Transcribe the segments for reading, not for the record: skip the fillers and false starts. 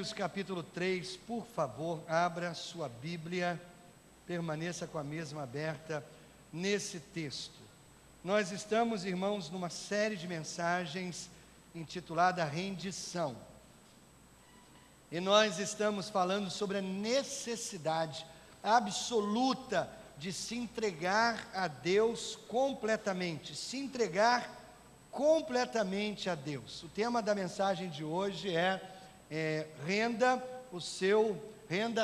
Provérbios capítulo 3, por favor, abra sua Bíblia, permaneça com a mesma aberta nesse texto. Nós estamos, irmãos, numa série de mensagens intitulada Rendição. E nós estamos falando sobre a necessidade absoluta de se entregar a Deus completamente, se entregar completamente a Deus. O tema da mensagem de hoje é renda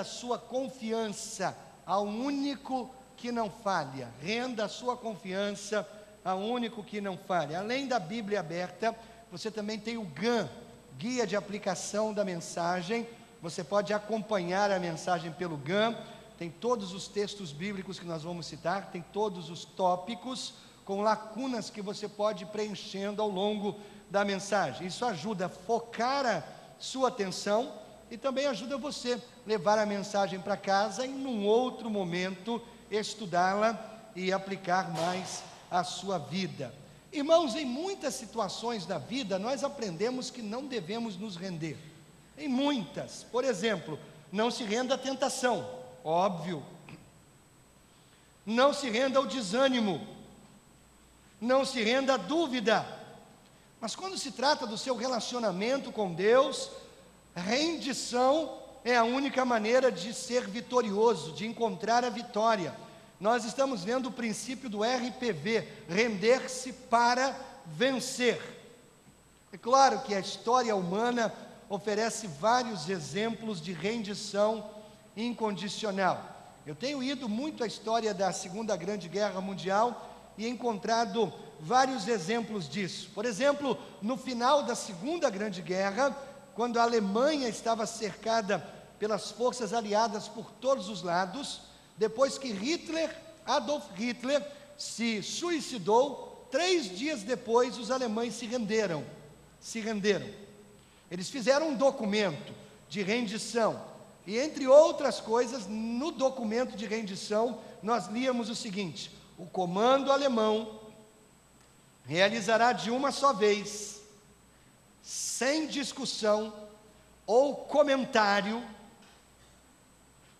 a sua confiança ao único que não falha. Renda a sua confiança ao único que não falha. Além da Bíblia aberta, você também tem o GAM, Guia de Aplicação da Mensagem. Você pode acompanhar a mensagem pelo GAM. Tem todos os textos bíblicos que nós vamos citar, tem todos os tópicos com lacunas que você pode ir preenchendo ao longo da mensagem. Isso ajuda a focar a sua atenção e também ajuda você a levar a mensagem para casa e, num outro momento, estudá-la e aplicar mais à sua vida. Irmãos, em muitas situações da vida, nós aprendemos que não devemos nos render. Em muitas. Por exemplo, não se renda à tentação, óbvio. Não se renda ao desânimo. Não se renda à dúvida. Mas quando se trata do seu relacionamento com Deus, rendição é a única maneira de ser vitorioso, de encontrar a vitória. Nós estamos vendo o princípio do RPV, render-se para vencer. É claro que a história humana oferece vários exemplos de rendição incondicional. Eu tenho ido muito à história da Segunda Grande Guerra Mundial e encontrado vários exemplos disso. Por exemplo, no final da Segunda Grande Guerra, quando a Alemanha estava cercada pelas forças aliadas por todos os lados, depois que Adolf Hitler se suicidou, 3 dias depois os alemães se renderam. Eles fizeram um documento de rendição, e entre outras coisas, no documento de rendição, nós líamos o seguinte: o comando alemão realizará de uma só vez, sem discussão ou comentário,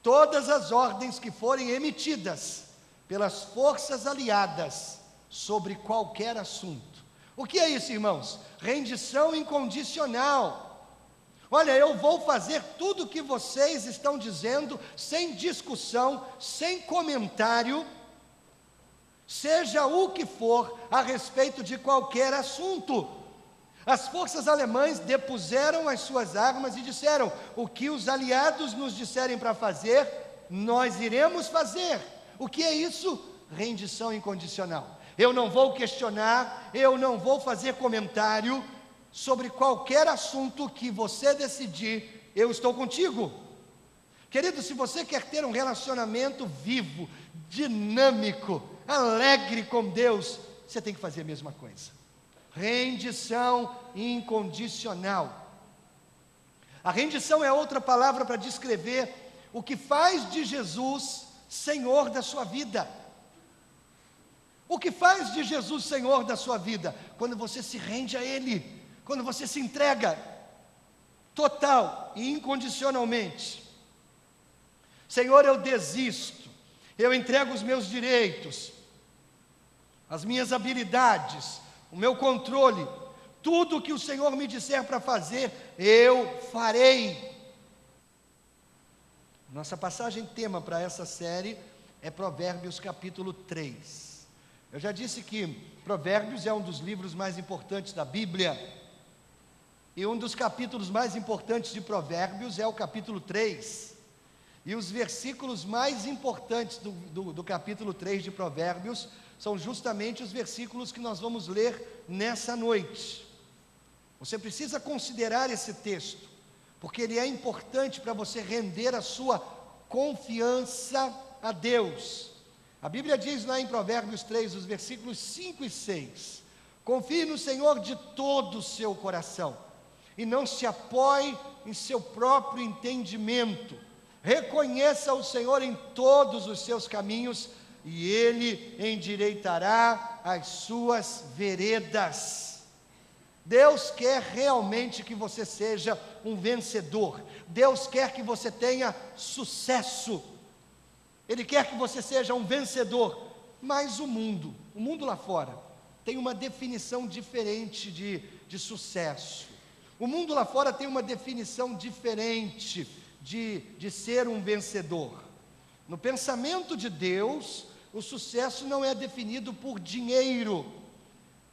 todas as ordens que forem emitidas pelas forças aliadas sobre qualquer assunto. O que é isso, irmãos? Rendição incondicional. Olha, eu vou fazer tudo o que vocês estão dizendo, sem discussão, sem comentário, seja o que for, a respeito de qualquer assunto. As forças alemãs depuseram as suas armas e disseram: o que os aliados nos disserem para fazer, nós iremos fazer. O que é isso? Rendição incondicional. Eu não vou questionar, eu não vou fazer comentário sobre qualquer assunto que você decidir, eu estou contigo. Querido, se você quer ter um relacionamento vivo, dinâmico, alegre com Deus, você tem que fazer a mesma coisa. Rendição incondicional. A rendição é outra palavra para descrever o que faz de Jesus Senhor da sua vida. O que faz de Jesus Senhor da sua vida? Quando você se rende a Ele, quando você se entrega total e incondicionalmente. Senhor, eu desisto, eu entrego os meus direitos, as minhas habilidades, o meu controle, tudo o que o Senhor me disser para fazer, eu farei. Nossa passagem tema para essa série é Provérbios capítulo 3. Eu já disse que Provérbios é um dos livros mais importantes da Bíblia, e um dos capítulos mais importantes de Provérbios é o capítulo 3, e os versículos mais importantes do capítulo 3 de Provérbios são justamente os versículos que nós vamos ler nessa noite. Você precisa considerar esse texto, porque ele é importante para você render a sua confiança a Deus. A Bíblia diz lá em Provérbios 3, os versículos 5 e 6, confie no Senhor de todo o seu coração, e não se apoie em seu próprio entendimento. Reconheça o Senhor em todos os seus caminhos, e Ele endireitará as suas veredas. Deus quer realmente que você seja um vencedor. Deus quer que você tenha sucesso. Ele quer que você seja um vencedor. Mas o mundo lá fora, tem uma definição diferente de sucesso. O mundo lá fora tem uma definição diferente de ser um vencedor. No pensamento de Deus, o sucesso não é definido por dinheiro.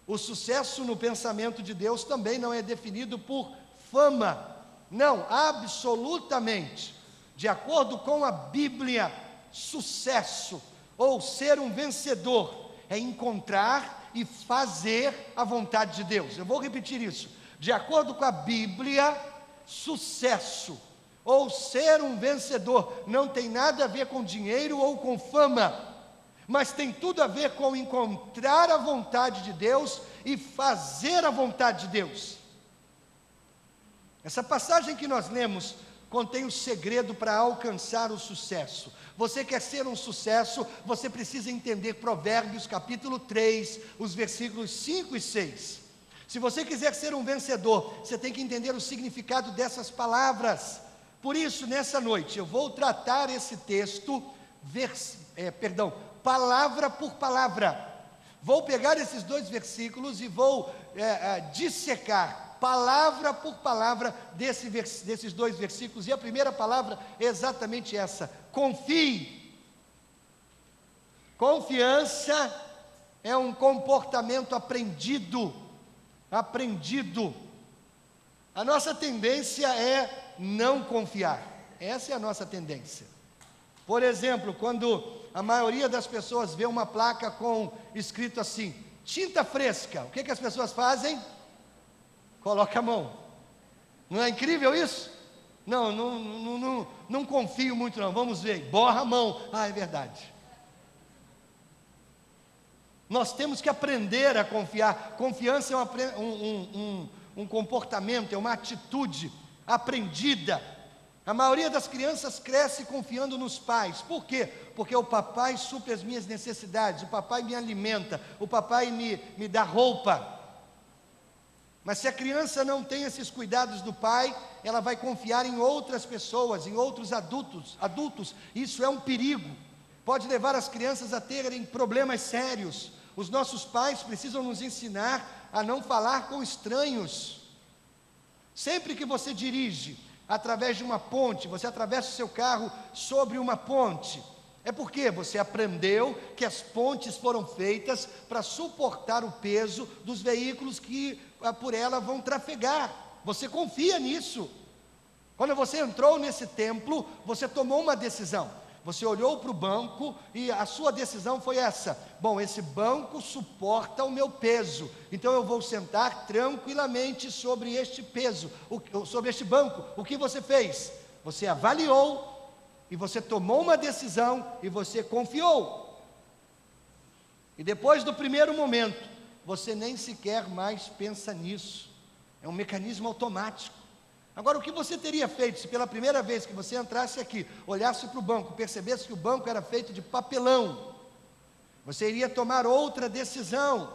O sucesso no pensamento de Deus também não é definido por fama. Não, absolutamente. De acordo com a Bíblia, sucesso ou ser um vencedor é encontrar e fazer a vontade de Deus. Eu vou repetir isso. De acordo com a Bíblia, sucesso ou ser um vencedor não tem nada a ver com dinheiro ou com fama, mas tem tudo a ver com encontrar a vontade de Deus e fazer a vontade de Deus. Essa passagem que nós lemos contém o segredo para alcançar o sucesso. Você quer ser um sucesso, você precisa entender Provérbios capítulo 3, os versículos 5 e 6. Se você quiser ser um vencedor, você tem que entender o significado dessas palavras. Por isso, nessa noite, eu vou tratar esse texto, palavra por palavra. Vou pegar esses dois versículos e vou dissecar, palavra por palavra, desses dois versículos. E a primeira palavra é exatamente essa: confie. Confiança é um comportamento aprendido. A nossa tendência é não confiar. Essa é a nossa tendência. Por exemplo, quando a maioria das pessoas vê uma placa com escrito assim, tinta fresca, o que as pessoas fazem? Coloca a mão. Não é incrível isso? Não confio muito não, vamos ver, borra a mão. Ah, é verdade. Nós temos que aprender a confiar. Confiança é um comportamento, é uma atitude aprendida. A maioria das crianças cresce confiando nos pais. Por quê? Porque o papai supre as minhas necessidades, o papai me alimenta, o papai me dá roupa. Mas se a criança não tem esses cuidados do pai, ela vai confiar em outras pessoas, em outros adultos. Isso é um perigo. Pode levar as crianças a terem problemas sérios. Os nossos pais precisam nos ensinar a não falar com estranhos. Sempre que você dirige através de uma ponte, você atravessa o seu carro sobre uma ponte, é porque você aprendeu que as pontes foram feitas para suportar o peso dos veículos que por ela vão trafegar. Você confia nisso. Quando você entrou nesse templo, você tomou uma decisão. Você olhou para o banco e a sua decisão foi essa: bom, esse banco suporta o meu peso, então eu vou sentar tranquilamente sobre este peso, sobre este banco. O que você fez? Você avaliou e você tomou uma decisão e você confiou. E depois do primeiro momento, você nem sequer mais pensa nisso. É um mecanismo automático. Agora, o que você teria feito se pela primeira vez que você entrasse aqui, olhasse para o banco, percebesse que o banco era feito de papelão? Você iria tomar outra decisão.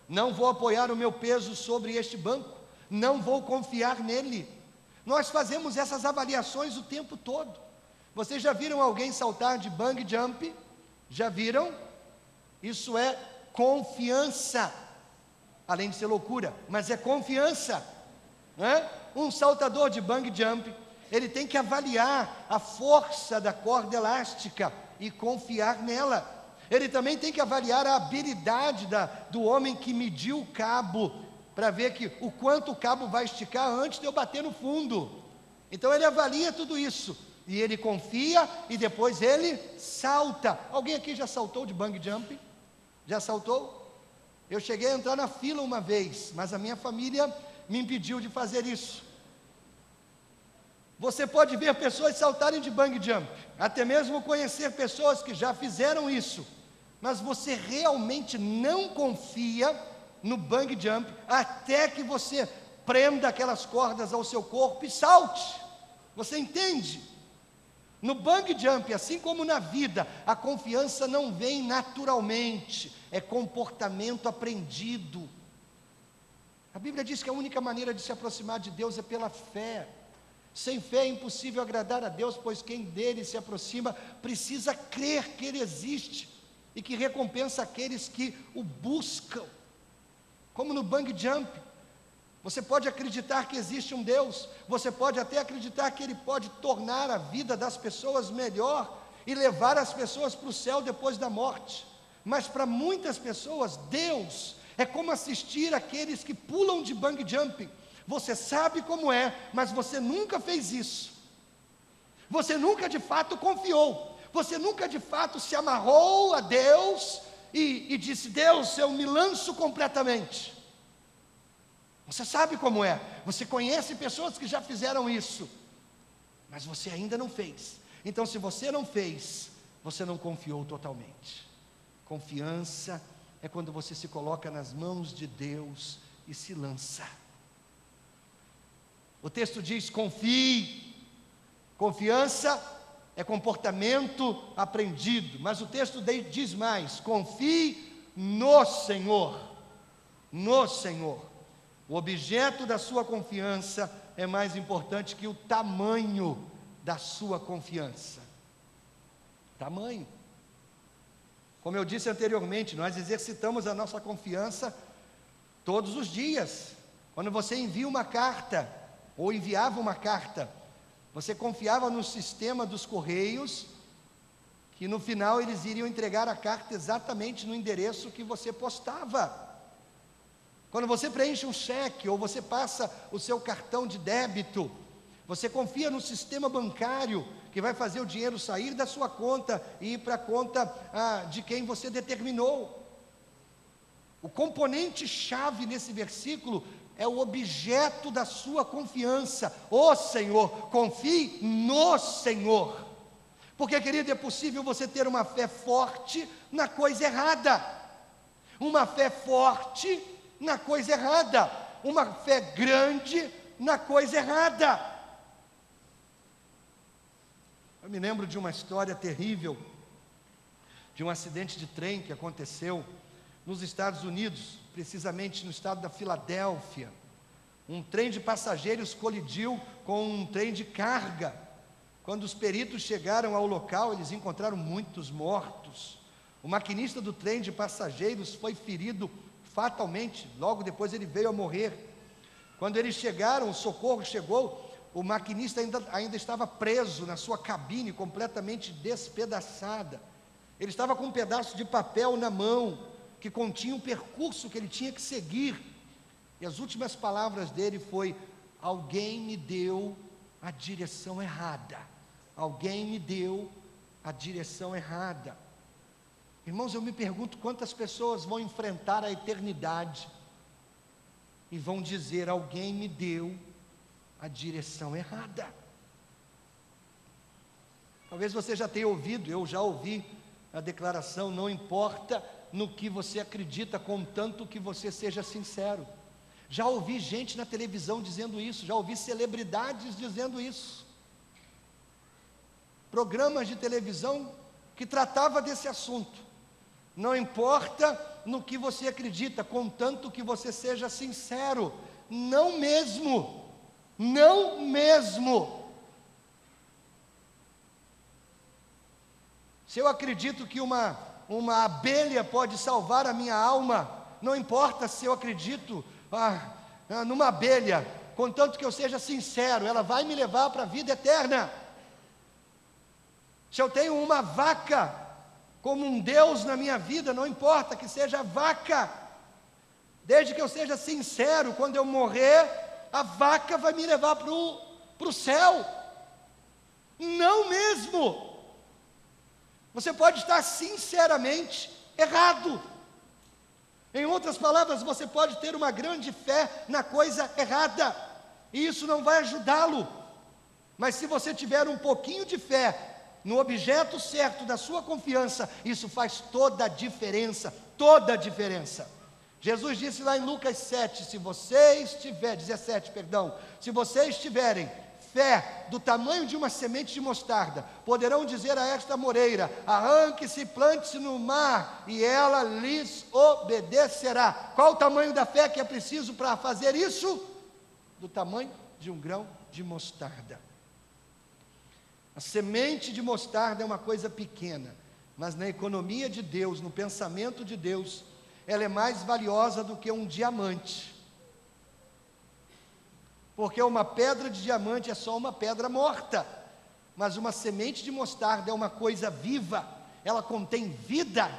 Não vou apoiar o meu peso sobre este banco, não vou confiar nele. Nós fazemos essas avaliações o tempo todo. Vocês já viram alguém saltar de bungee jump? Já viram? Isso é confiança, além de ser loucura, mas é confiança, não é? Um saltador de bungee jump, ele tem que avaliar a força da corda elástica e confiar nela. Ele também tem que avaliar a habilidade do homem que mediu o cabo, para ver o quanto o cabo vai esticar antes de eu bater no fundo. Então ele avalia tudo isso, e ele confia, e depois ele salta. Alguém aqui já saltou de bungee jump? Já saltou? Eu cheguei a entrar na fila uma vez, mas a minha família me impediu de fazer isso. Você pode ver pessoas saltarem de bungee jump, até mesmo conhecer pessoas que já fizeram isso, mas você realmente não confia no bungee jump até que você prenda aquelas cordas ao seu corpo e salte. Você entende? No bungee jump, assim como na vida, a confiança não vem naturalmente, é comportamento aprendido. A Bíblia diz que a única maneira de se aproximar de Deus é pela fé. Sem fé é impossível agradar a Deus, pois quem dele se aproxima precisa crer que ele existe e que recompensa aqueles que o buscam. Como no bang jump, você pode acreditar que existe um Deus, você pode até acreditar que Ele pode tornar a vida das pessoas melhor e levar as pessoas para o céu depois da morte, mas para muitas pessoas, Deus é como assistir aqueles que pulam de bang jump. Você sabe como é, mas você nunca fez isso, você nunca de fato confiou, você nunca de fato se amarrou a Deus e disse: Deus, eu me lanço completamente. Você sabe como é, você conhece pessoas que já fizeram isso, mas você ainda não fez. Então, se você não fez, você não confiou totalmente. Confiança é quando você se coloca nas mãos de Deus e se lança. O texto diz: confie. Confiança é comportamento aprendido, mas o texto diz mais: confie no Senhor. No Senhor. O objeto da sua confiança é mais importante que o tamanho da sua confiança. Tamanho. Como eu disse anteriormente, nós exercitamos a nossa confiança todos os dias. Quando você envia uma carta, ou enviava uma carta, você confiava no sistema dos correios, que no final eles iriam entregar a carta exatamente no endereço que você postava. Quando você preenche um cheque, ou você passa o seu cartão de débito, você confia no sistema bancário, que vai fazer o dinheiro sair da sua conta e ir para a conta de quem você determinou. O componente chave nesse versículo é o objeto da sua confiança. Ó Senhor, confie no Senhor. Porque, querido, é possível você ter uma fé forte na coisa errada. Uma fé forte na coisa errada, uma fé grande na coisa errada. Eu me lembro de uma história terrível, de um acidente de trem que aconteceu nos Estados Unidos, precisamente no estado da Filadélfia. Um trem de passageiros colidiu com um trem de carga. Quando os peritos chegaram ao local, eles encontraram muitos mortos. O maquinista do trem de passageiros foi ferido fatalmente, logo depois ele veio a morrer. Quando eles chegaram, o socorro chegou, o maquinista ainda estava preso na sua cabine, completamente despedaçada. Ele estava com um pedaço de papel na mão, que continha o percurso que ele tinha que seguir, e as últimas palavras dele foi: alguém me deu a direção errada, alguém me deu a direção errada. Irmãos, eu me pergunto quantas pessoas vão enfrentar a eternidade e vão dizer: alguém me deu a direção errada. Talvez você já tenha ouvido, eu já ouvi a declaração: não importa no que você acredita, contanto que você seja sincero. Já ouvi gente na televisão dizendo isso, já ouvi celebridades dizendo isso. Programas de televisão que tratava desse assunto. Não importa no que você acredita, contanto que você seja sincero. Não mesmo, não mesmo. Se eu acredito que uma abelha pode salvar a minha alma, não importa se eu acredito numa abelha, contanto que eu seja sincero, ela vai me levar para a vida eterna. Se eu tenho uma vaca como um Deus na minha vida, não importa que seja vaca, desde que eu seja sincero, quando eu morrer, a vaca vai me levar para o céu. Não mesmo. Você pode estar sinceramente errado. Em outras palavras, você pode ter uma grande fé na coisa errada, e isso não vai ajudá-lo. Mas se você tiver um pouquinho de fé no objeto certo da sua confiança, isso faz toda a diferença, toda a diferença. Jesus disse lá em Lucas 7, 17, se vocês tiverem fé do tamanho de uma semente de mostarda, poderão dizer a esta moreira: arranque-se e plante-se no mar, e ela lhes obedecerá. Qual o tamanho da fé que é preciso para fazer isso? Do tamanho de um grão de mostarda. A semente de mostarda é uma coisa pequena, mas na economia de Deus, no pensamento de Deus, ela é mais valiosa do que um diamante. Porque uma pedra de diamante é só uma pedra morta, mas uma semente de mostarda é uma coisa viva, ela contém vida.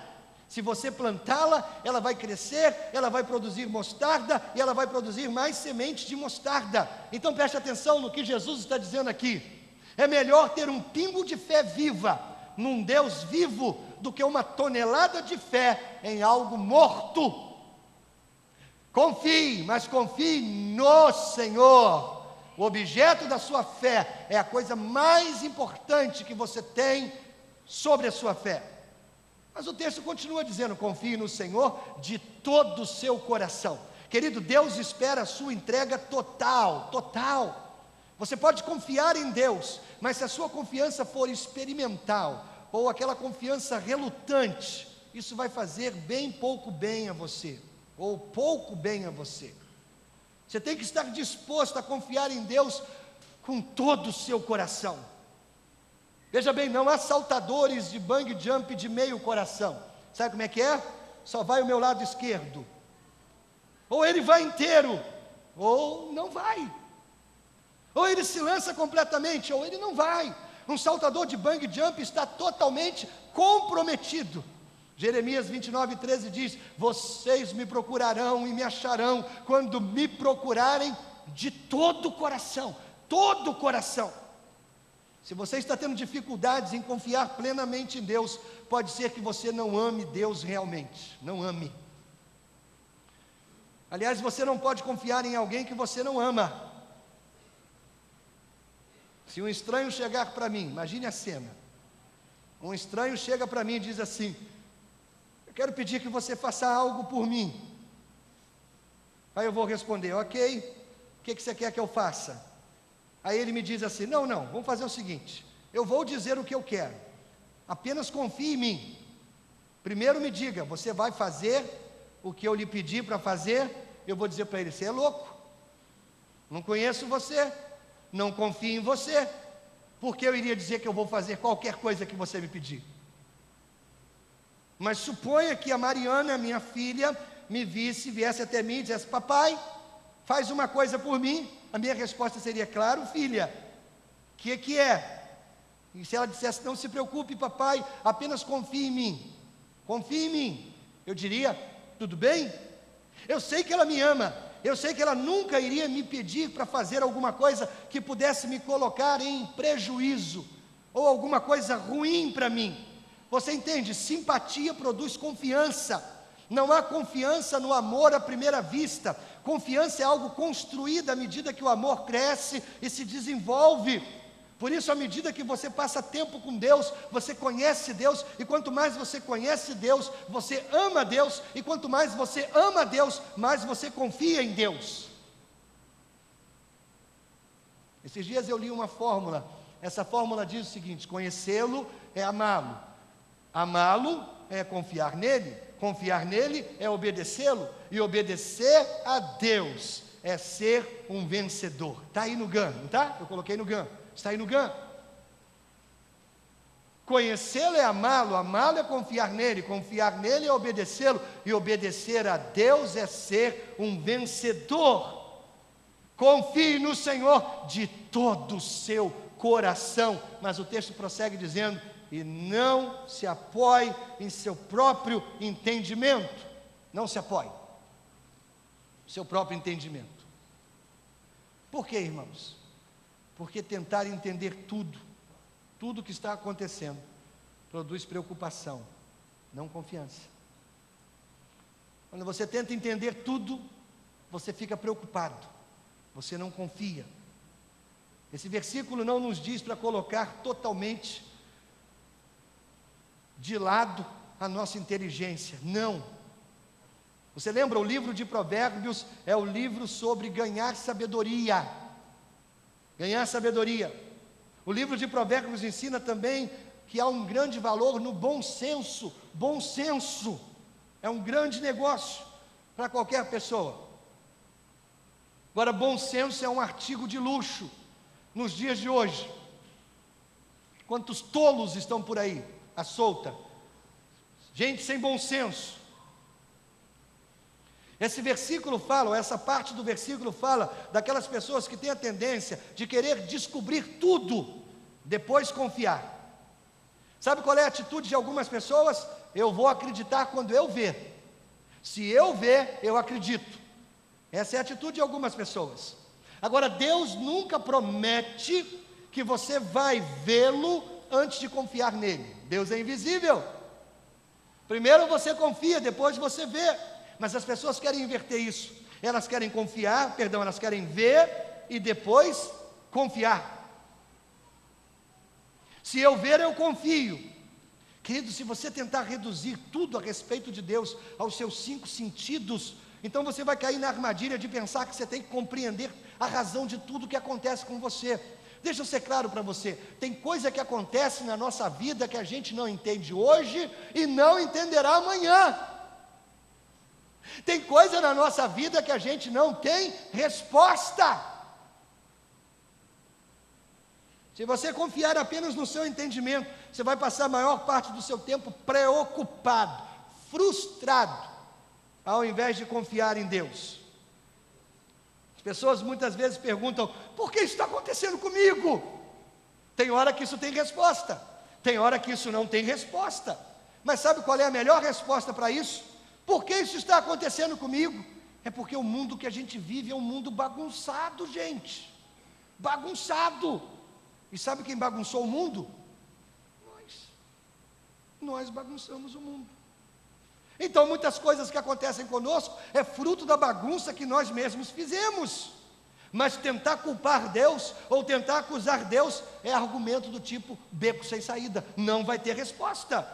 Se você plantá-la, ela vai crescer, ela vai produzir mostarda, e ela vai produzir mais sementes de mostarda. Então preste atenção no que Jesus está dizendo aqui. É melhor ter um pingo de fé viva, num Deus vivo, do que uma tonelada de fé em algo morto. Confie, mas confie no Senhor. O objeto da sua fé é a coisa mais importante que você tem sobre a sua fé. Mas o texto continua dizendo: confie no Senhor de todo o seu coração. Querido, Deus espera a sua entrega total, total. Você pode confiar em Deus, mas se a sua confiança for experimental, ou aquela confiança relutante, isso vai fazer bem pouco bem a você, ou pouco bem a você. Você tem que estar disposto a confiar em Deus com todo o seu coração. Veja bem, não há saltadores de bang jump de meio coração. Sabe como é que é? Só vai o meu lado esquerdo. Ou ele vai inteiro, ou não vai. Ou ele se lança completamente, ou ele não vai. Um saltador de bang jump está totalmente comprometido. Jeremias 29:13 diz: vocês me procurarão e me acharão quando me procurarem de todo o coração. Todo o coração. Se você está tendo dificuldades em confiar plenamente em Deus, pode ser que você não ame Deus realmente. Não ame. Aliás, você não pode confiar em alguém que você não ama. Se um estranho chegar para mim, imagine a cena. Um estranho chega para mim e diz assim: eu quero pedir que você faça algo por mim. Aí eu vou responder: ok, o que você quer que eu faça? Aí ele me diz assim: não, vamos fazer o seguinte, eu vou dizer o que eu quero, apenas confie em mim. Primeiro me diga, você vai fazer o que eu lhe pedi para fazer? Eu vou dizer para ele: você é louco, não conheço você, não confio em você, porque eu iria dizer que eu vou fazer qualquer coisa que você me pedir? Mas suponha que a Mariana, minha filha, me viesse até mim e dissesse: papai, faz uma coisa por mim. A minha resposta seria: claro, filha, o que é? E se ela dissesse: não se preocupe, papai, apenas confie em mim. Confie em mim. Eu diria: tudo bem? Eu sei que ela me ama. Eu sei que ela nunca iria me pedir para fazer alguma coisa que pudesse me colocar em prejuízo, ou alguma coisa ruim para mim. Você entende? Simpatia produz confiança. Não há confiança no amor à primeira vista. Confiança é algo construído à medida que o amor cresce e se desenvolve. Por isso, à medida que você passa tempo com Deus, você conhece Deus, e quanto mais você conhece Deus, você ama Deus, e quanto mais você ama Deus, mais você confia em Deus. Esses dias eu li uma fórmula. Essa fórmula diz o seguinte: conhecê-lo é amá-lo, amá-lo é confiar nele é obedecê-lo, e obedecer a Deus é ser um vencedor. Está aí no GAN, não está? Eu coloquei no GAN, está aí no GAN. Conhecê-lo é amá-lo, amá-lo é confiar nele é obedecê-lo, e obedecer a Deus é ser um vencedor. Confie no Senhor de todo o seu coração. Mas o texto prossegue dizendo: e não se apoie em seu próprio entendimento. Não se apoie no seu próprio entendimento. Por quê, irmãos? Porque tentar entender tudo que está acontecendo, produz preocupação, não confiança. Quando você tenta entender tudo, você fica preocupado, você não confia. Esse versículo não nos diz para colocar totalmente de lado a nossa inteligência, não. Você lembra, o livro de Provérbios é o livro sobre ganhar sabedoria. ganhar sabedoria. O livro de Provérbios nos ensina também que há um grande valor no bom senso. Bom senso é um grande negócio para qualquer pessoa. Agora, bom senso é um artigo de luxo nos dias de hoje. Quantos tolos estão por aí, à solta? Gente sem bom senso. Esse versículo fala, ou essa parte do versículo fala daquelas pessoas que têm a tendência de querer descobrir tudo, depois confiar. Sabe qual é a atitude de algumas pessoas? Eu vou acreditar quando eu ver. Se eu ver, eu acredito. Essa é a atitude de algumas pessoas. Agora, Deus nunca promete que você vai vê-lo antes de confiar nele. Deus é invisível. Primeiro você confia, depois você vê. Mas as pessoas querem inverter isso. Elas querem confiar, elas querem ver e depois confiar. Se eu ver, eu confio. Querido, se você tentar reduzir tudo a respeito de Deus aos seus 5 sentidos, então você vai cair na armadilha de pensar que você tem que compreender a razão de tudo que acontece com você. Deixa eu ser claro para você, tem coisa que acontece na nossa vida que a gente não entende hoje e não entenderá amanhã. Tem coisa na nossa vida que a gente não tem resposta. Se você confiar apenas no seu entendimento, você vai passar a maior parte do seu tempo preocupado, frustrado, ao invés de confiar em Deus. As pessoas muitas vezes perguntam: por que isso está acontecendo comigo? Tem hora que isso tem resposta, tem hora que isso não tem resposta. Mas sabe qual é a melhor resposta para isso? Por que isso está acontecendo comigo? É porque o mundo que a gente vive é um mundo bagunçado, gente. Bagunçado. E sabe quem bagunçou o mundo? Nós bagunçamos o mundo. Então muitas coisas que acontecem conosco é fruto da bagunça que nós mesmos fizemos. Mas tentar culpar Deus ou tentar acusar Deus é argumento do tipo beco sem saída, não vai ter resposta.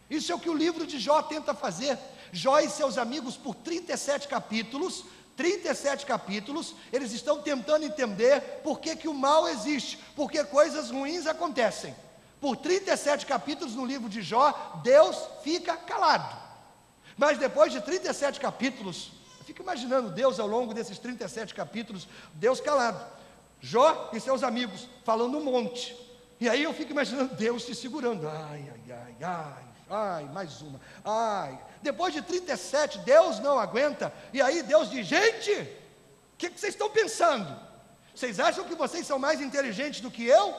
Isso é o que o livro de Jó tenta fazer. Jó e seus amigos, por 37 capítulos, eles estão tentando entender por que o mal existe, por que coisas ruins acontecem. Por 37 capítulos no livro de Jó, Deus fica calado. Mas depois de 37 capítulos, eu fico imaginando Deus ao longo desses 37 capítulos, Deus calado. Jó e seus amigos falando um monte. E aí eu fico imaginando Deus se segurando. Ai, mais uma. Ai. Depois de 37, Deus não aguenta. E aí Deus diz: gente, o que vocês estão pensando? Vocês acham que vocês são mais inteligentes do que eu?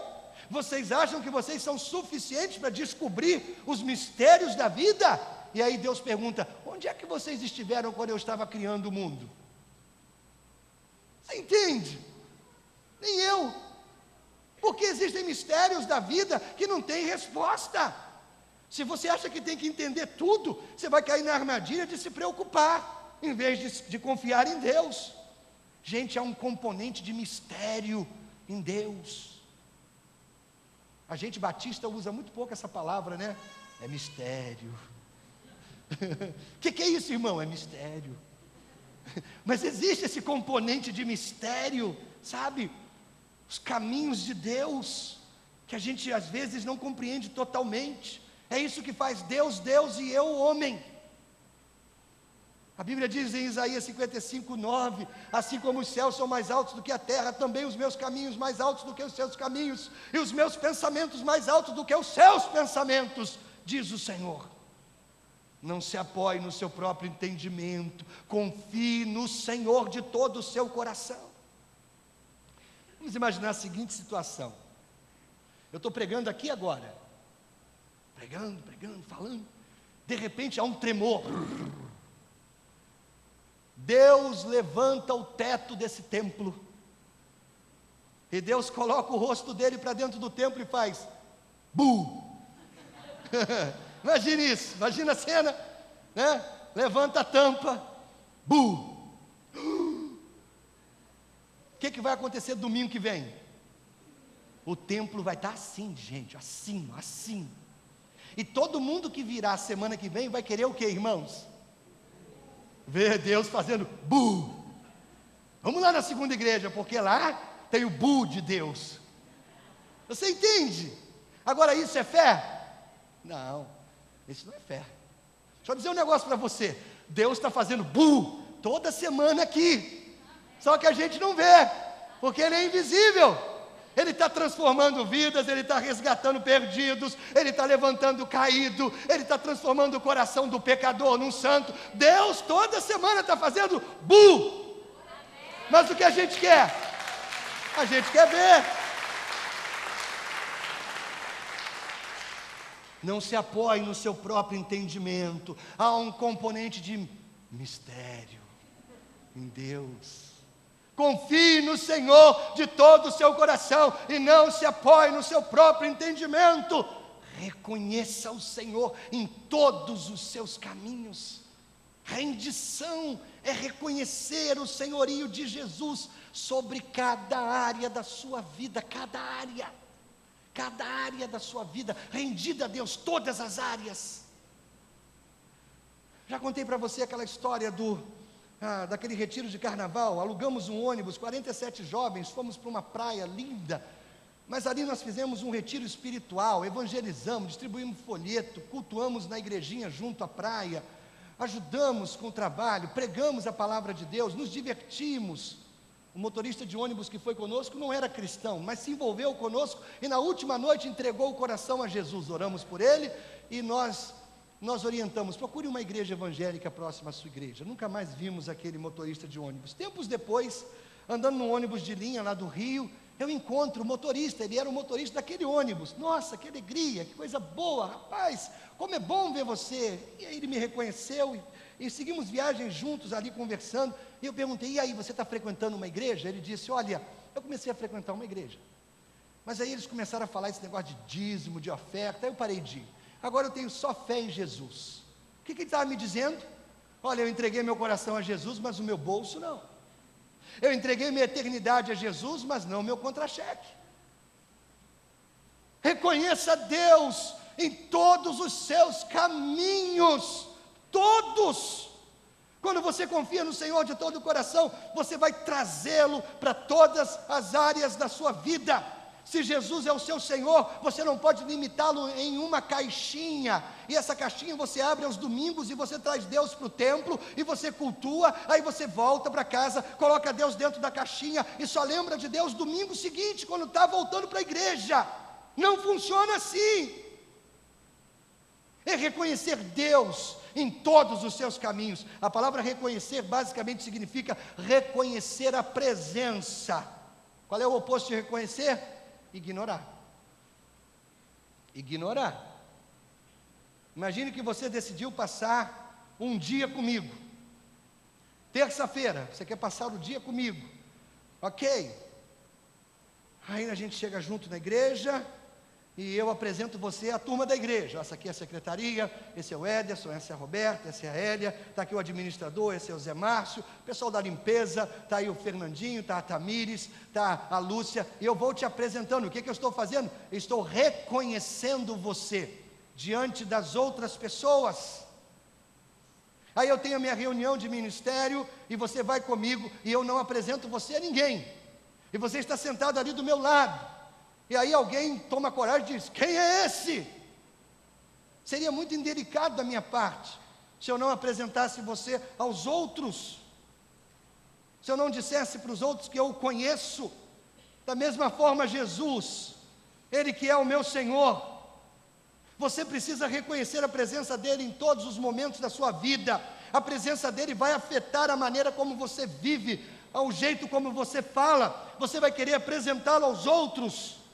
Vocês acham que vocês são suficientes para descobrir os mistérios da vida? E aí Deus pergunta: onde é que vocês estiveram quando eu estava criando o mundo? Você entende? Nem eu. Porque existem mistérios da vida que não têm resposta. Se você acha que tem que entender tudo, você vai cair na armadilha de se preocupar, em vez de confiar em Deus. Gente, há um componente de mistério em Deus. A gente batista usa muito pouco essa palavra, né? É mistério. O que é isso, irmão? É mistério. Mas existe esse componente de mistério, sabe? Os caminhos de Deus, que a gente às vezes não compreende totalmente. É isso que faz Deus, Deus e eu, homem. A Bíblia diz em Isaías 55:9: assim como os céus são mais altos do que a terra, também os meus caminhos mais altos do que os seus caminhos, e os meus pensamentos mais altos do que os seus pensamentos, diz o Senhor. Não se apoie no seu próprio entendimento, confie no Senhor de todo o seu coração. Vamos imaginar a seguinte situação: eu estou pregando aqui agora, pregando, falando, de repente há um tremor. Deus levanta o teto desse templo, e Deus coloca o rosto dele para dentro do templo e faz bu. Imagine isso, imagina a cena, né? Levanta a tampa, bu. O que vai acontecer domingo que vem? O templo vai estar assim, gente, assim. E todo mundo que virá a semana que vem vai querer o que, irmãos? Ver Deus fazendo bu. Vamos lá na segunda igreja, porque lá tem o bu de Deus. Você entende? Agora isso é fé? Não, isso não é fé. Deixa eu dizer um negócio para você. Deus está fazendo bu toda semana aqui. Só que a gente não vê, porque Ele é invisível. Ele está transformando vidas, Ele está resgatando perdidos, Ele está levantando o caído, Ele está transformando o coração do pecador num santo. Deus toda semana está fazendo bu. Mas o que a gente quer? A gente quer ver. Não se apoie no seu próprio entendimento. Há um componente de mistério em Deus. Confie no Senhor de todo o seu coração e não se apoie no seu próprio entendimento. Reconheça o Senhor em todos os seus caminhos. Rendição é reconhecer o senhorio de Jesus sobre cada área da sua vida, cada área da sua vida, rendida a Deus, todas as áreas. Já contei para você aquela história daquele retiro de carnaval. Alugamos um ônibus, 47 jovens, fomos para uma praia linda, mas ali nós fizemos um retiro espiritual, evangelizamos, distribuímos folheto, cultuamos na igrejinha junto à praia, ajudamos com o trabalho, pregamos a palavra de Deus, nos divertimos. O motorista de ônibus que foi conosco não era cristão, mas se envolveu conosco e na última noite entregou o coração a Jesus. Oramos por ele e nós orientamos: procure uma igreja evangélica próxima à sua igreja. Nunca mais vimos aquele motorista de ônibus. Tempos depois, andando num ônibus de linha lá do Rio, eu encontro o motorista. Ele era o motorista daquele ônibus. Nossa, que alegria, que coisa boa, rapaz, como é bom ver você. E aí ele me reconheceu e seguimos viagem juntos ali conversando. E eu perguntei: e aí, você está frequentando uma igreja? Ele disse: olha, eu comecei a frequentar uma igreja, mas aí eles começaram a falar esse negócio de dízimo, de oferta. Aí eu parei de ir. Agora eu tenho só fé em Jesus. O que ele estava me dizendo? Olha, eu entreguei meu coração a Jesus, mas o meu bolso não. Eu entreguei minha eternidade a Jesus, mas não meu contra-cheque. Reconheça Deus em todos os seus caminhos, todos. Quando você confia no Senhor de todo o coração, você vai trazê-lo para todas as áreas da sua vida. Se Jesus é o seu Senhor, você não pode limitá-lo em uma caixinha, e essa caixinha você abre aos domingos, e você traz Deus para o templo, e você cultua, aí você volta para casa, coloca Deus dentro da caixinha, e só lembra de Deus domingo seguinte, quando está voltando para a igreja. Não funciona assim. É reconhecer Deus em todos os seus caminhos. A palavra reconhecer basicamente significa reconhecer a presença. Qual é o oposto de reconhecer? Ignorar. Ignorar. Imagine que você decidiu passar um dia comigo. Terça-feira, você quer passar o dia comigo. Ok. Aí a gente chega junto na igreja e eu apresento você à turma da igreja. Essa aqui é a secretaria, esse é o Ederson, essa é a Roberta, essa é a Hélia, está aqui o administrador, esse é o Zé Márcio, o pessoal da limpeza, está aí o Fernandinho, está a Tamires, está a Lúcia, e eu vou te apresentando. O que eu estou fazendo? Eu estou reconhecendo você diante das outras pessoas. Aí eu tenho a minha reunião de ministério, e você vai comigo, e eu não apresento você a ninguém, e você está sentado ali do meu lado. E aí alguém toma coragem e diz: quem é esse? Seria muito indelicado da minha parte se eu não apresentasse você aos outros, se eu não dissesse para os outros que eu o conheço. Da mesma forma, Jesus, Ele que é o meu Senhor, você precisa reconhecer a presença dEle em todos os momentos da sua vida. A presença dEle vai afetar a maneira como você vive, ao jeito como você fala. Você vai querer apresentá-lo aos outros.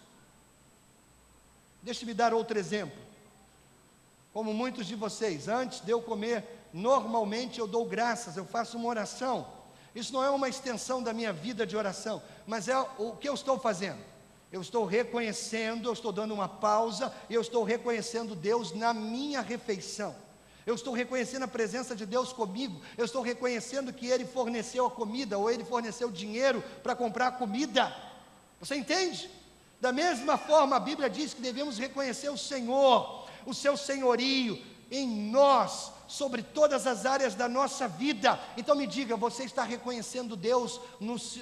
Deixe-me dar outro exemplo. Como muitos de vocês, antes de eu comer, normalmente eu dou graças, eu faço uma oração. Isso não é uma extensão da minha vida de oração, mas é o que eu estou fazendo. Eu estou reconhecendo, eu estou dando uma pausa, e eu estou reconhecendo Deus na minha refeição. Eu estou reconhecendo a presença de Deus comigo. Eu estou reconhecendo que Ele forneceu a comida, ou Ele forneceu dinheiro para comprar a comida. Você entende? Da mesma forma, a Bíblia diz que devemos reconhecer o Senhor, o seu senhorio em nós, sobre todas as áreas da nossa vida. Então me diga, você está reconhecendo Deus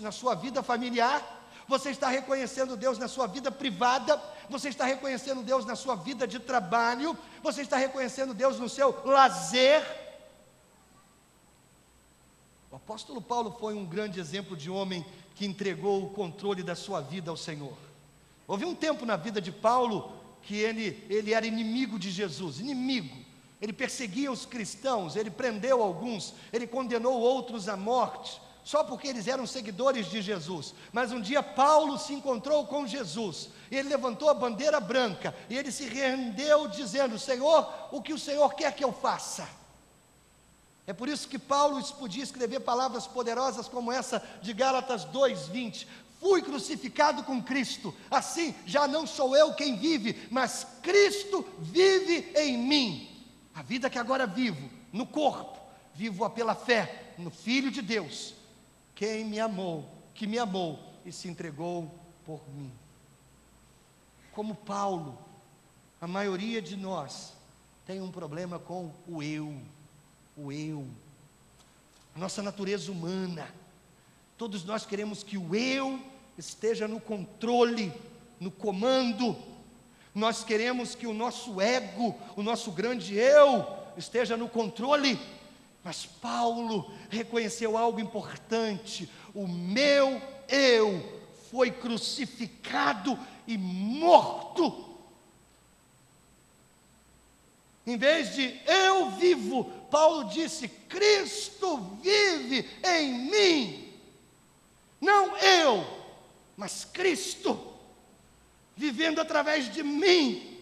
na sua vida familiar? Você está reconhecendo Deus na sua vida privada? Você está reconhecendo Deus na sua vida de trabalho? Você está reconhecendo Deus no seu lazer? O apóstolo Paulo foi um grande exemplo de homem que entregou o controle da sua vida ao Senhor. Houve um tempo na vida de Paulo que ele era inimigo de Jesus, inimigo. Ele perseguia os cristãos, ele prendeu alguns, ele condenou outros à morte, só porque eles eram seguidores de Jesus. Mas um dia Paulo se encontrou com Jesus, e ele levantou a bandeira branca, e ele se rendeu dizendo: Senhor, o que o Senhor quer que eu faça? É por isso que Paulo podia escrever palavras poderosas como essa de Gálatas 2:20, fui crucificado com Cristo, assim já não sou eu quem vive, mas Cristo vive em mim. A vida que agora vivo, no corpo, vivo-a pela fé no Filho de Deus, que me amou e se entregou por mim. Como Paulo, a maioria de nós tem um problema com o eu, a nossa natureza humana. Todos nós queremos que o eu esteja no controle, no comando. Nós queremos que o nosso ego, o nosso grande eu, esteja no controle. Mas Paulo reconheceu algo importante: o meu eu foi crucificado e morto. Em vez de eu vivo, Paulo disse: Cristo vive em mim. Não eu, mas Cristo vivendo através de mim.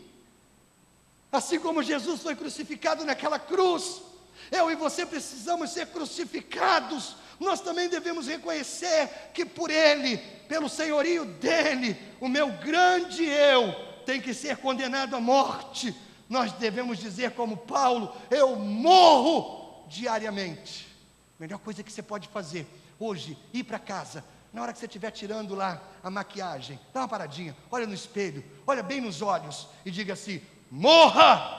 Assim como Jesus foi crucificado naquela cruz, eu e você precisamos ser crucificados. Nós também devemos reconhecer que por Ele, pelo senhorio dEle, o meu grande eu tem que ser condenado à morte. Nós devemos dizer como Paulo: eu morro diariamente. A melhor coisa que você pode fazer hoje, ir para casa, na hora que você estiver tirando lá a maquiagem, dá uma paradinha, olha no espelho, olha bem nos olhos e diga assim: morra!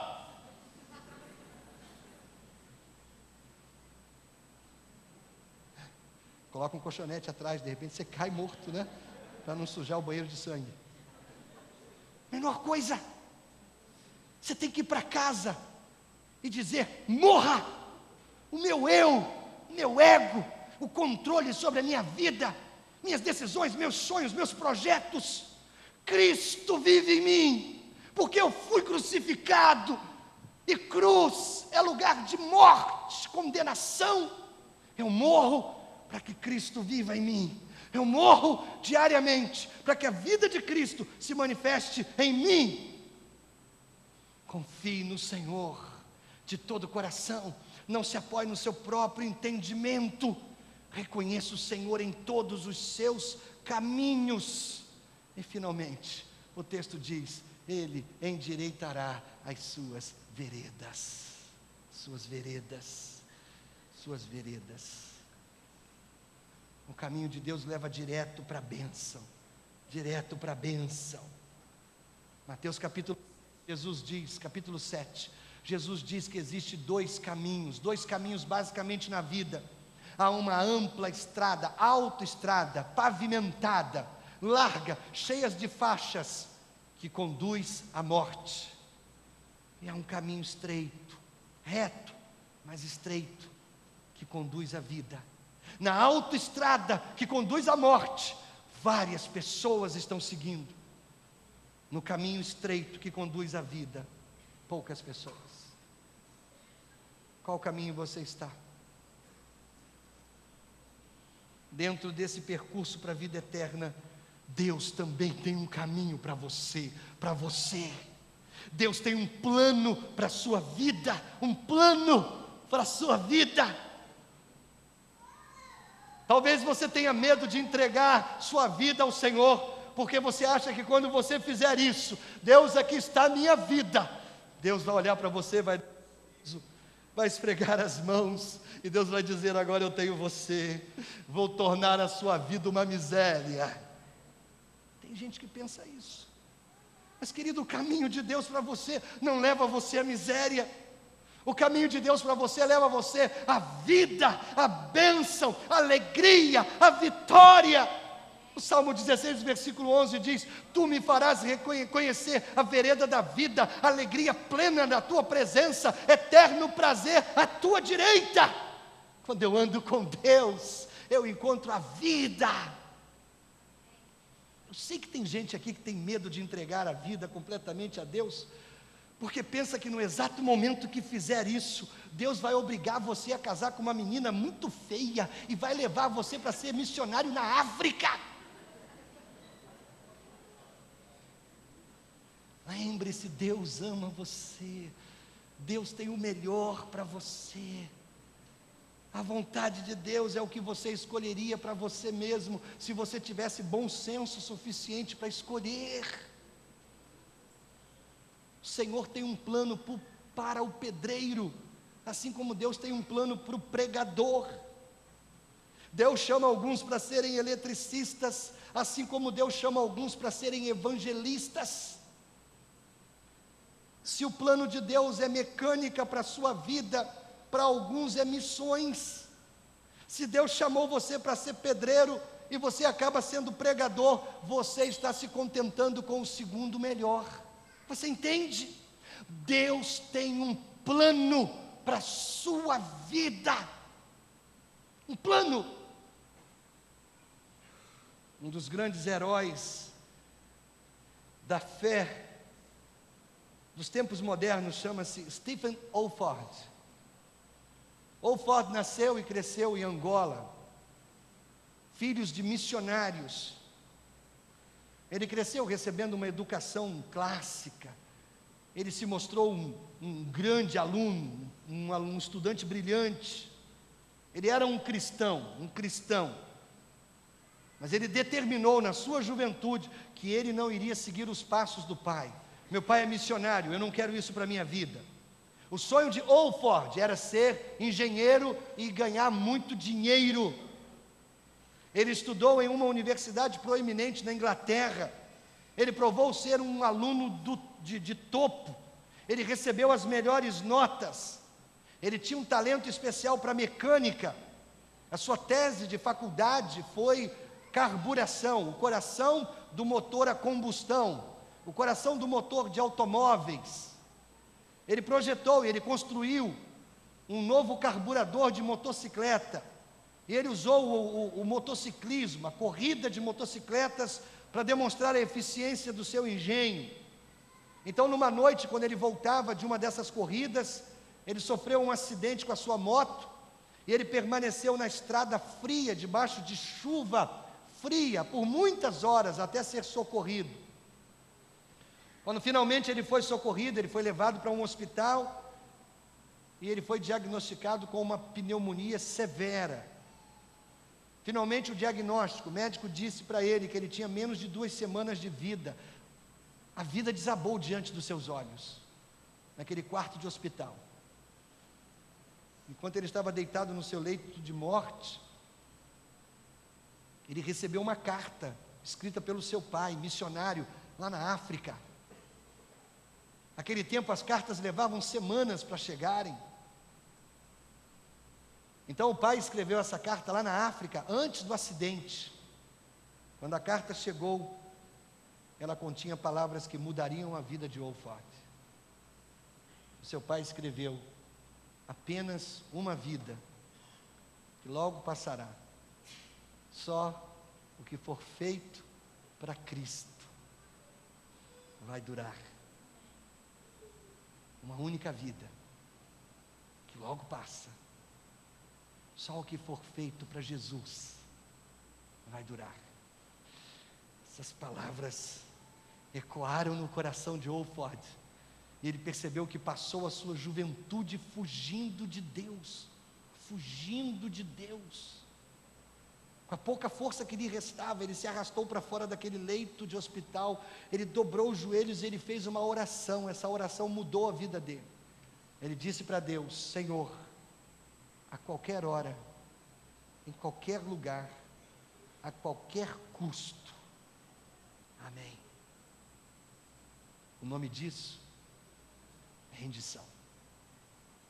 Coloca um colchonete atrás, de repente você cai morto, né? Para não sujar o banheiro de sangue. Menor coisa, você tem que ir para casa e dizer: morra! O meu eu, o meu ego, o controle sobre a minha vida, minhas decisões, meus sonhos, meus projetos. Cristo vive em mim, porque eu fui crucificado, e cruz é lugar de morte, condenação. Eu morro para que Cristo viva em mim. Eu morro diariamente para que a vida de Cristo se manifeste em mim. Confie no Senhor de todo o coração, não se apoie no seu próprio entendimento. Reconheça o Senhor em todos os seus caminhos. E finalmente, o texto diz: Ele endireitará as suas veredas. Suas veredas. Suas veredas. O caminho de Deus leva direto para a bênção. Direto para a bênção. Mateus capítulo 7. Jesus diz que existe dois caminhos basicamente na vida. Há uma ampla estrada, autoestrada, pavimentada, larga, cheias de faixas, que conduz à morte. E há um caminho estreito, reto, mas estreito, que conduz à vida. Na autoestrada que conduz à morte, várias pessoas estão seguindo. No caminho estreito que conduz à vida, poucas pessoas. Qual caminho você está? Dentro desse percurso para a vida eterna, Deus também tem um caminho para você, para você. Deus tem um plano para a sua vida, um plano para a sua vida. Talvez você tenha medo de entregar sua vida ao Senhor, porque você acha que quando você fizer isso, Deus, aqui está a minha vida, Deus vai olhar para você, vai esfregar as mãos, e Deus vai dizer: agora eu tenho você, vou tornar a sua vida uma miséria. Tem gente que pensa isso. Mas querido, o caminho de Deus para você não leva você à miséria. O caminho de Deus para você leva você à vida, à bênção, à alegria, à vitória. O Salmo 16, versículo 11 diz: Tu me farás reconhecer a vereda da vida, alegria plena na tua presença, eterno prazer à tua direita. Quando eu ando com Deus, eu encontro a vida. Eu sei que tem gente aqui que tem medo de entregar a vida completamente a Deus, porque pensa que no exato momento que fizer isso, Deus vai obrigar você a casar com uma menina muito feia e vai levar você para ser missionário na África. Lembre-se, Deus ama você, Deus tem o melhor para você. A vontade de Deus é o que você escolheria para você mesmo, se você tivesse bom senso suficiente para escolher. O Senhor tem um plano para o pedreiro, assim como Deus tem um plano para o pregador. Deus chama alguns para serem eletricistas, assim como Deus chama alguns para serem evangelistas. Se o plano de Deus é mecânica para a sua vida, para alguns é missões. Se Deus chamou você para ser pedreiro e você acaba sendo pregador, você está se contentando com o segundo melhor. Você entende? Deus tem um plano para a sua vida. Um plano. Um dos grandes heróis da fé dos tempos modernos chama-se Stephen Olford. Olford nasceu e cresceu em Angola, filhos de missionários. Ele cresceu recebendo uma educação clássica. Ele se mostrou um grande aluno, um estudante brilhante. Ele era um cristão. Mas ele determinou na sua juventude que ele não iria seguir os passos do pai. Meu pai é missionário, eu não quero isso para a minha vida. O sonho de Olford era ser engenheiro e ganhar muito dinheiro. Ele estudou em uma universidade proeminente na Inglaterra. Ele provou ser um aluno de topo. Ele recebeu as melhores notas. Ele tinha um talento especial para mecânica. A sua tese de faculdade foi carburação, o coração do motor a combustão, o coração do motor de automóveis. Ele projetou e ele construiu um novo carburador de motocicleta. E ele usou o motociclismo, a corrida de motocicletas, para demonstrar a eficiência do seu engenho. Então, numa noite, quando ele voltava de uma dessas corridas, ele sofreu um acidente com a sua moto, e ele permaneceu na estrada fria, debaixo de chuva fria, por muitas horas, até ser socorrido. Quando finalmente ele foi socorrido, ele foi levado para um hospital, e ele foi diagnosticado com uma pneumonia severa. Finalmente o diagnóstico, o médico disse para ele que ele tinha menos de 2 semanas de vida. A vida desabou diante dos seus olhos, naquele quarto de hospital. Enquanto ele estava deitado no seu leito de morte, ele recebeu uma carta, escrita pelo seu pai, missionário, lá na África. Naquele tempo as cartas levavam semanas para chegarem. Então o pai escreveu essa carta lá na África, antes do acidente. Quando a carta chegou, ela continha palavras que mudariam a vida de Olford. O seu pai escreveu: apenas uma vida, que logo passará. Só o que for feito para Cristo vai durar. Uma única vida, que logo passa. Só o que for feito para Jesus vai durar. Essas palavras ecoaram no coração de Olford. E ele percebeu que passou a sua juventude fugindo de Deus. Fugindo de Deus. Com a pouca força que lhe restava, ele se arrastou para fora daquele leito de hospital. Ele dobrou os joelhos e ele fez uma oração. Essa oração mudou a vida dele. Ele disse para Deus: Senhor, a qualquer hora, em qualquer lugar, a qualquer custo. Amém. O nome disso é rendição.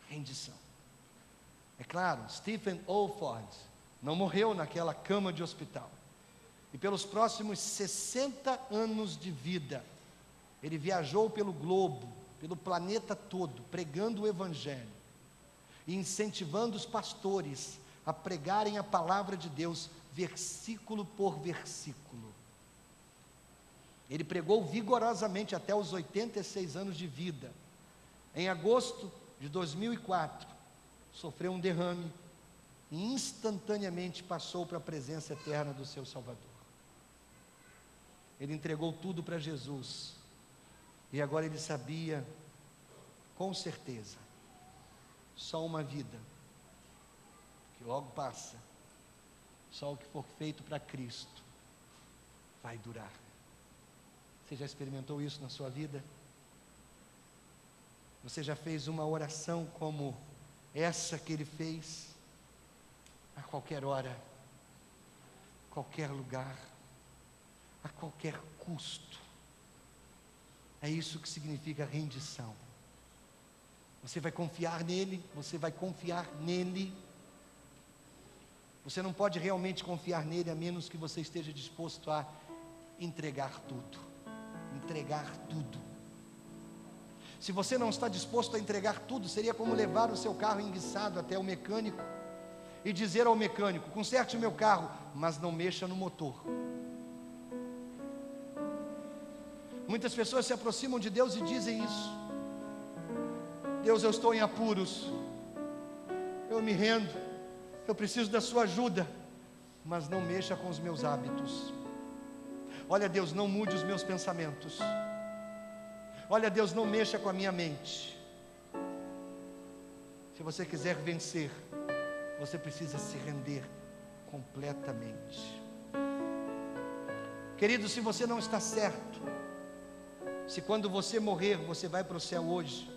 Rendição. É claro, Stephen Olford não morreu naquela cama de hospital. E pelos próximos 60 anos de vida, ele viajou pelo globo, pelo planeta todo, pregando o Evangelho e incentivando os pastores a pregarem a palavra de Deus, versículo por versículo. Ele pregou vigorosamente até os 86 anos de vida. Em agosto de 2004, sofreu um derrame e instantaneamente passou para a presença eterna do seu Salvador. Ele entregou tudo para Jesus, e agora ele sabia, com certeza, só uma vida, que logo passa, só o que for feito para Cristo, vai durar. Você já experimentou isso na sua vida? Você já fez uma oração como essa que ele fez? A qualquer hora, qualquer lugar, a qualquer custo. É isso que significa rendição. Você vai confiar nele, você vai confiar nele. Você não pode realmente confiar nele a menos que você esteja disposto a entregar tudo. Entregar tudo. Se você não está disposto a entregar tudo, seria como levar o seu carro enguiçado até o mecânico e dizer ao mecânico: conserte o meu carro, mas não mexa no motor. Muitas pessoas se aproximam de Deus e dizem isso: Deus, eu estou em apuros, eu me rendo, eu preciso da sua ajuda, mas não mexa com os meus hábitos. Olha, Deus, não mude os meus pensamentos. Olha, Deus, não mexa com a minha mente. Se você quiser vencer, você precisa se render completamente. Querido, se você não está certo, se quando você morrer, você vai para o céu hoje,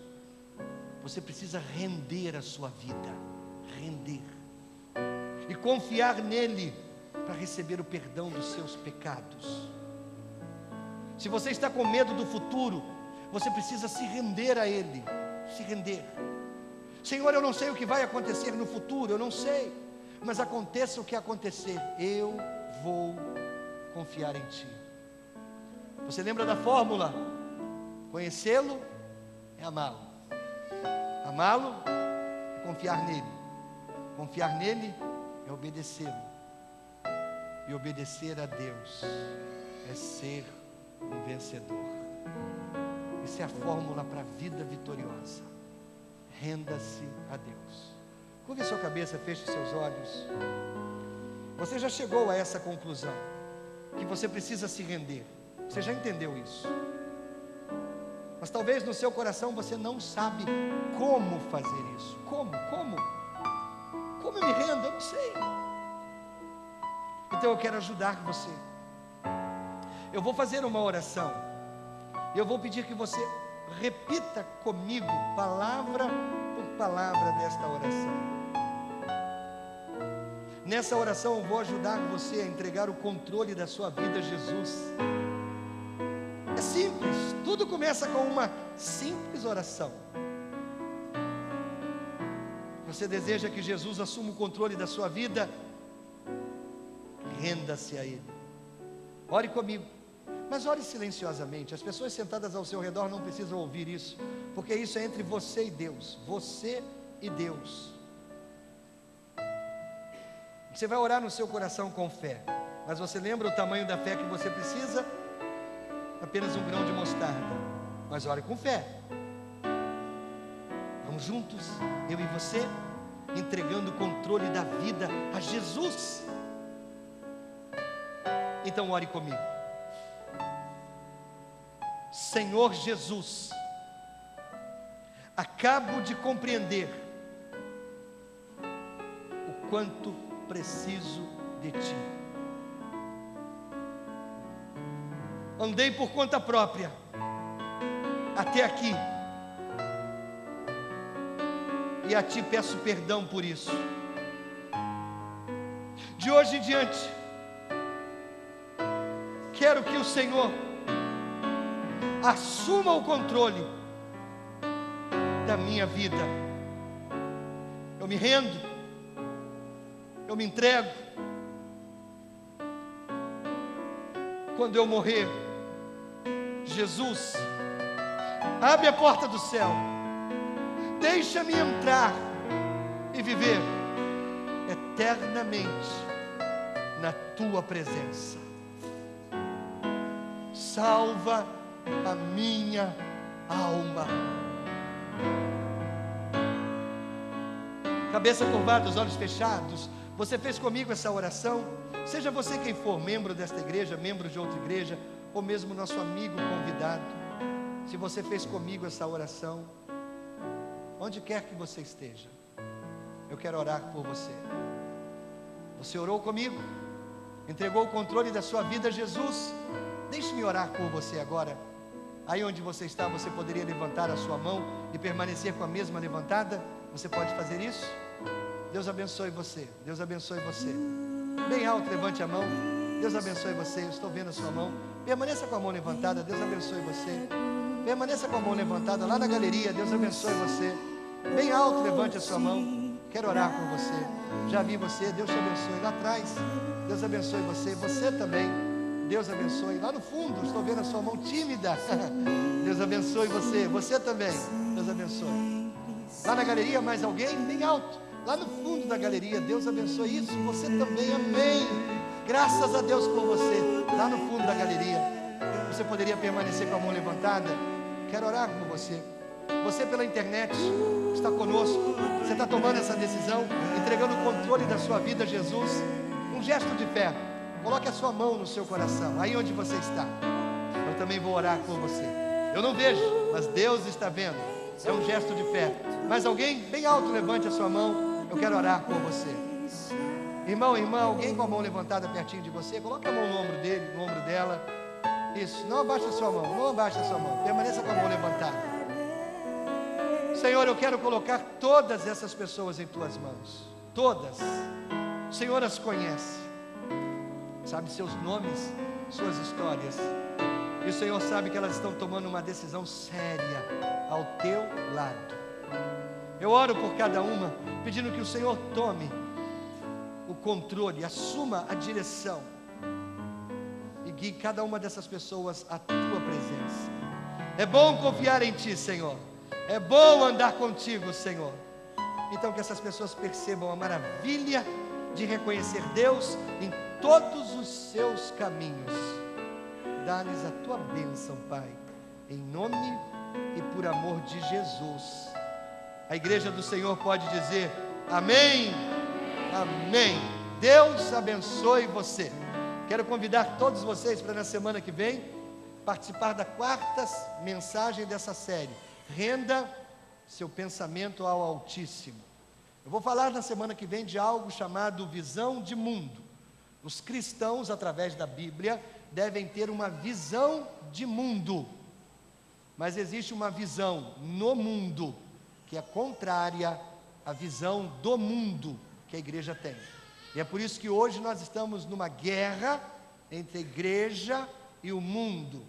você precisa render a sua vida, render, e confiar nele, para receber o perdão dos seus pecados. Se você está com medo do futuro, você precisa se render a ele, se render. Senhor, eu não sei o que vai acontecer no futuro, eu não sei, mas aconteça o que acontecer, eu vou confiar em ti. Você lembra da fórmula? Conhecê-lo é amá-lo, amá-lo é confiar nele é obedecê-lo, e obedecer a Deus é ser um vencedor. Essa é a fórmula para a vida vitoriosa. Renda-se a Deus. Curve sua cabeça, feche seus olhos. Você já chegou a essa conclusão, que você precisa se render. Você já entendeu isso. Mas talvez no seu coração você não sabe como fazer isso. Como eu me rendo? Eu não sei. Então eu quero ajudar você. Eu vou fazer uma oração. Eu vou pedir que você repita comigo, palavra por palavra, desta oração. Nessa oração eu vou ajudar você a entregar o controle da sua vida a Jesus. É simples, tudo começa com uma simples oração. Você deseja que Jesus assuma o controle da sua vida? Renda-se a Ele. Ore comigo. Mas ore silenciosamente. As pessoas sentadas ao seu redor não precisam ouvir isso, porque isso é entre você e Deus. Você e Deus. Você vai orar no seu coração com fé, mas você lembra o tamanho da fé que você precisa? Apenas um grão de mostarda. Mas ore com fé. Vamos juntos, eu e você, entregando o controle da vida a Jesus. Então ore comigo. Senhor Jesus, acabo de compreender o quanto preciso de Ti. Andei por conta própria até aqui, e a Ti peço perdão por isso. De hoje em diante, quero que o Senhor assuma o controle da minha vida. Eu me rendo, eu me entrego, quando eu morrer, Jesus, abre a porta do céu, deixa-me entrar e viver eternamente na tua presença. Salva a minha alma. Cabeça curvada, os olhos fechados. Você fez comigo essa oração? Seja você quem for, membro desta igreja, membro de outra igreja, ou mesmo nosso amigo convidado. Se você fez comigo essa oração, onde quer que você esteja, eu quero orar por você. Você orou comigo? Entregou o controle da sua vida a Jesus? Deixe-me orar por você agora. Aí onde você está, você poderia levantar a sua mão e permanecer com a mesma levantada? Você pode fazer isso? Deus abençoe você. Deus abençoe você. Bem alto, levante a mão. Deus abençoe você. Eu estou vendo a sua mão. Permaneça com a mão levantada. Deus abençoe você. Permaneça com a mão levantada lá na galeria. Deus abençoe você. Bem alto, levante a sua mão. Quero orar por você. Já vi você. Deus te abençoe. Lá atrás, Deus abençoe você. Você também. Deus abençoe. Lá no fundo, estou vendo a sua mão tímida. Deus abençoe você. Você também. Deus abençoe. Lá na galeria, mais alguém? Bem alto. Lá no fundo da galeria, Deus abençoe isso. Você também, amém. Graças a Deus por você. Lá no fundo da galeria. Você poderia permanecer com a mão levantada? Quero orar por você. Você pela internet está conosco. Você está tomando essa decisão, entregando o controle da sua vida a Jesus. Um gesto de fé. Coloque a sua mão no seu coração, aí onde você está. Eu também vou orar por você. Eu não vejo, mas Deus está vendo. É um gesto de fé. Mas alguém bem alto, levante a sua mão. Eu quero orar por você. Irmão, irmã, alguém com a mão levantada pertinho de você, coloque a mão no ombro dele, no ombro dela. Isso, não abaixe a sua mão, não abaixe a sua mão. Permaneça com a mão levantada. Senhor, eu quero colocar todas essas pessoas em tuas mãos. Todas. O Senhor as conhece. Sabe seus nomes, suas histórias. E o Senhor sabe que elas estão tomando uma decisão séria ao teu lado. Eu oro por cada uma, pedindo que o Senhor tome o controle, assuma a direção e guie cada uma dessas pessoas à tua presença. É bom confiar em ti, Senhor. É bom andar contigo, Senhor. Então que essas pessoas percebam a maravilha de reconhecer Deus em todos os seus caminhos. Dá-lhes a tua bênção, Pai, em nome e por amor de Jesus. A igreja do Senhor pode dizer amém, amém. Deus abençoe você. Quero convidar todos vocês para na semana que vem participar da quarta mensagem dessa série. Renda seu pensamento ao Altíssimo. Eu vou falar na semana que vem de algo chamado visão de mundo. Os cristãos, através da Bíblia, devem ter uma visão de mundo. Mas existe uma visão no mundo que é contrária à visão do mundo que a igreja tem. E é por isso que hoje nós estamos numa guerra entre a igreja e o mundo.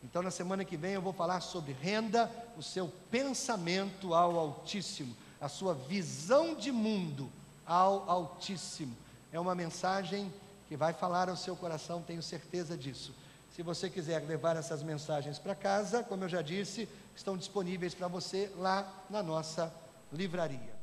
Então na semana que vem eu vou falar sobre renda o seu pensamento ao Altíssimo, a sua visão de mundo ao Altíssimo. É uma mensagem que vai falar ao seu coração, tenho certeza disso. Se você quiser levar essas mensagens para casa, como eu já disse, estão disponíveis para você lá na nossa livraria.